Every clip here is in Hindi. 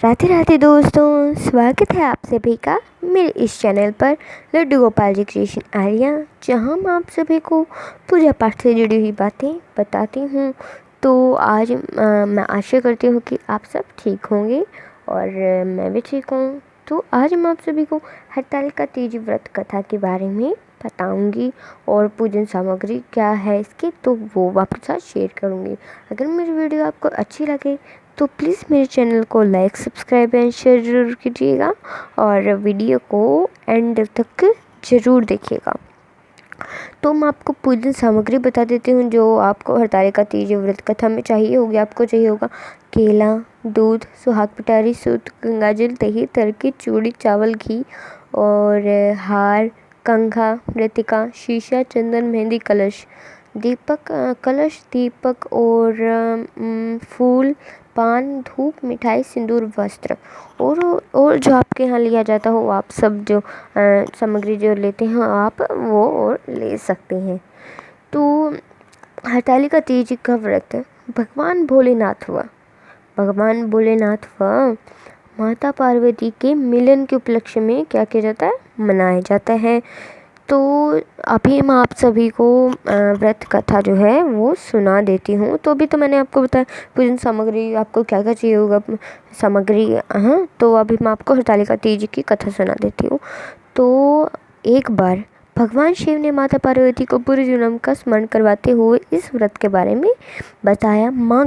राधे राधे दोस्तों, स्वागत है आप सभी का मेरे इस चैनल पर लड्डू गोपाल जी क्रिएशन आर्या, जहां मैं आप सभी को पूजा पाठ से जुड़ी हुई बातें बताती हूं। तो आज मैं आशा करती हूं कि आप सब ठीक होंगे और मैं भी ठीक हूं। तो आज मैं आप सभी को हरतालिका तीज व्रत कथा के बारे में बताऊंगी और पूजन सामग्री क्या है इसकी, तो वो आपके साथ शेयर करूंगी। अगर मेरी वीडियो आपको अच्छी लगे तो प्लीज़ मेरे चैनल को लाइक, सब्सक्राइब एंड शेयर ज़रूर कीजिएगा और वीडियो को एंड तक ज़रूर देखिएगा। तो मैं आपको पूजन सामग्री बता देती हूँ जो आपको हरतालिका तीज व्रत कथा में चाहिए होगी। आपको चाहिए होगा केला, दूध, सुहाग पिटारी, सूत, गंगाजल, दही, तरकी, चूड़ी, चावल, घी और हार, कंघा, मृतिका, शीशा, चंदन, मेहंदी, कलश, कलश, दीपक और फूल, पान, धूप, मिठाई, सिंदूर, वस्त्र और जो आपके यहाँ लिया जाता हो आप सब जो सामग्री जो लेते हैं आप वो और ले सकते हैं। तो हरतालिका तीज का व्रत भगवान भोलेनाथ व माता पार्वती के मिलन के उपलक्ष्य में क्या किया जाता है, मनाया जाता है। तो अभी मैं आप सभी को व्रत कथा जो है वो सुना देती हूँ। तो अभी तो मैंने आपको बताया पूजन सामग्री आपको क्या क्या चाहिए होगा सामग्री। हाँ, तो अभी मैं आपको हरतालिका तीज की कथा सुना देती हूँ। तो एक बार भगवान शिव ने माता पार्वती को पूर्व जन्म का स्मरण करवाते हुए इस व्रत के बारे में बताया। माँ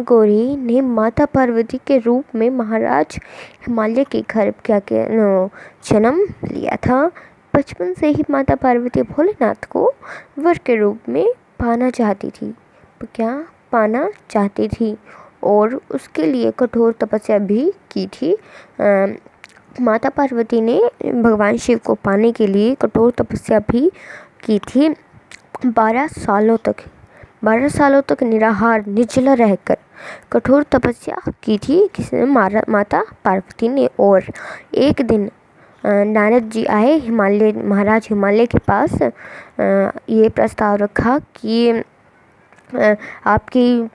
गौरी ने माता पार्वती के रूप में महाराज हिमालय के घर क्या जन्म लिया था। बचपन से ही माता पार्वती भोलेनाथ को वर के रूप में पाना चाहती थी और उसके लिए कठोर तपस्या भी की थी। माता पार्वती ने भगवान शिव को पाने के लिए कठोर तपस्या भी की थी। 12 सालों तक निराहार निर्जला रहकर कठोर तपस्या की थी किसने, माता पार्वती ने। और एक दिन नारद जी आए महाराज हिमालय के पास, ये प्रस्ताव रखा कि आपकी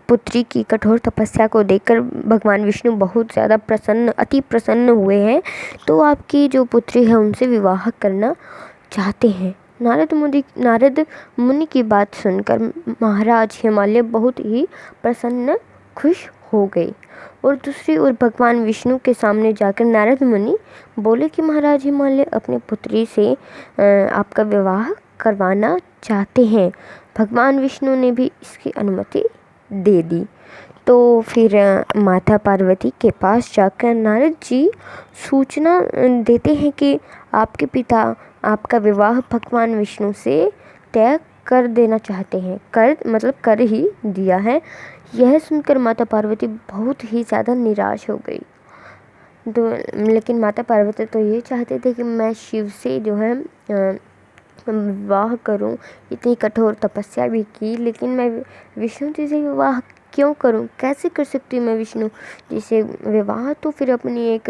पुत्री की कठोर तपस्या को देखकर भगवान विष्णु बहुत ज़्यादा अति प्रसन्न हुए हैं, तो आपकी जो पुत्री है उनसे विवाह करना चाहते हैं। नारद मुनि की बात सुनकर महाराज हिमालय बहुत ही प्रसन्न खुश हो गए। और दूसरी ओर भगवान विष्णु के सामने जाकर नारद मुनि बोले कि महाराज हिमालय अपनी पुत्री से आपका विवाह करवाना चाहते हैं। भगवान विष्णु ने भी इसकी अनुमति दे दी। तो फिर माता पार्वती के पास जाकर नारद जी सूचना देते हैं कि आपके पिता आपका विवाह भगवान विष्णु से तय कर देना चाहते हैं। कर ही दिया है। यह सुनकर माता पार्वती बहुत ही ज़्यादा निराश हो गई। तो लेकिन माता पार्वती तो ये चाहते थे कि मैं शिव से जो है विवाह करूं, इतनी कठोर तपस्या भी की, लेकिन मैं विष्णु जी से विवाह क्यों करूं, कैसे कर सकती हूँ मैं विष्णु जी से विवाह। तो फिर अपनी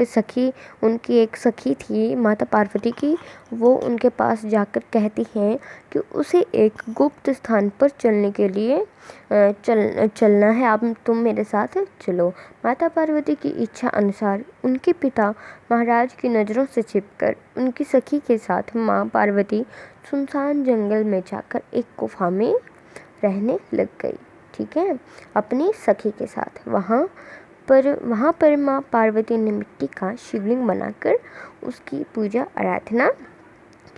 उनकी एक सखी थी माता पार्वती की, वो उनके पास जाकर कहती हैं कि उसे एक गुप्त स्थान पर चलने के लिए चलना है, आप तुम मेरे साथ चलो। माता पार्वती की इच्छा अनुसार उनके पिता महाराज की नज़रों से छिपकर उनकी सखी के साथ माँ पार्वती सुनसान जंगल में जाकर एक गुफा में रहने लग गई। ठीक है, अपनी सखी के साथ वहाँ पर माँ पार्वती ने मिट्टी का शिवलिंग बनाकर उसकी पूजा आराधना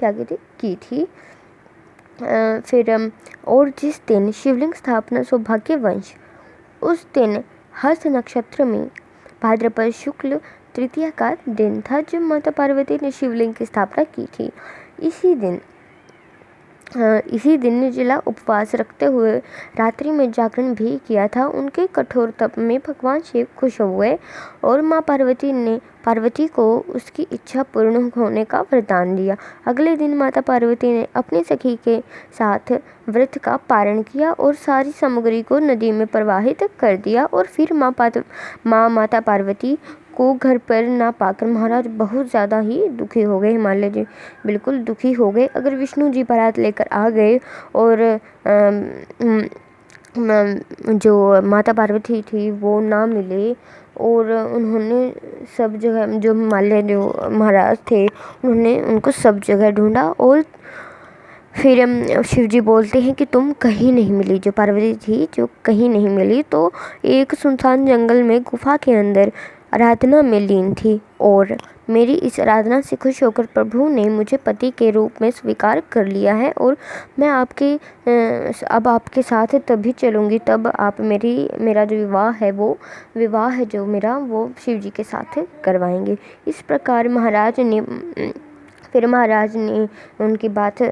की थी। फिर और जिस दिन शिवलिंग स्थापना सौभाग्यवंश, उस दिन हस्त नक्षत्र में भाद्रपद शुक्ल तृतीया का दिन था जब माता पार्वती ने शिवलिंग की स्थापना की थी। इसी दिन निर्जला उपवास रखते हुए रात्रि में जागरण भी किया था। उनके कठोर तप में भगवान शिव खुश हुए और माँ पार्वती को उसकी इच्छा पूर्ण होने का वरदान दिया। अगले दिन माता पार्वती ने अपनी सखी के साथ व्रत का पारण किया और सारी सामग्री को नदी में प्रवाहित कर दिया। और फिर माता पार्वती को घर पर ना पाकर महाराज बहुत ज़्यादा ही दुखी हो गए। हिमालय जी बिल्कुल दुखी हो गए। अगर विष्णु जी बारात लेकर आ गए और जो माता पार्वती थी वो ना मिले और उन्होंने सब जगह, जो हिमालय जो महाराज थे उन्होंने उनको सब जगह ढूंढा और फिर शिव जी बोलते हैं कि तुम कहीं नहीं मिली, जो पार्वती थी जो कहीं नहीं मिली, तो एक सुनसान जंगल में गुफा के अंदर आराधना में लीन थी और मेरी इस आराधना से खुश होकर प्रभु ने मुझे पति के रूप में स्वीकार कर लिया है और मैं अब आपके साथ तभी चलूँगी तब आप मेरा जो विवाह है जो मेरा वो शिव जी के साथ करवाएंगे। इस प्रकार महाराज ने उनकी बात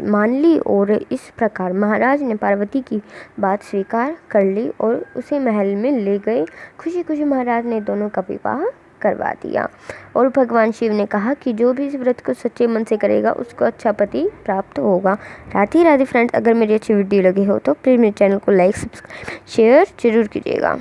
मान ली और इस प्रकार महाराज ने पार्वती की बात स्वीकार कर ली और उसे महल में ले गए। खुशी खुशी महाराज ने दोनों का विवाह करवा दिया और भगवान शिव ने कहा कि जो भी इस व्रत को सच्चे मन से करेगा उसको अच्छा पति प्राप्त होगा। राधे राधे फ्रेंड्स, अगर मेरी अच्छी वीडियो लगी हो तो प्लीज़ मेरे चैनल को लाइक, सब्सक्राइब, शेयर जरूर कीजिएगा।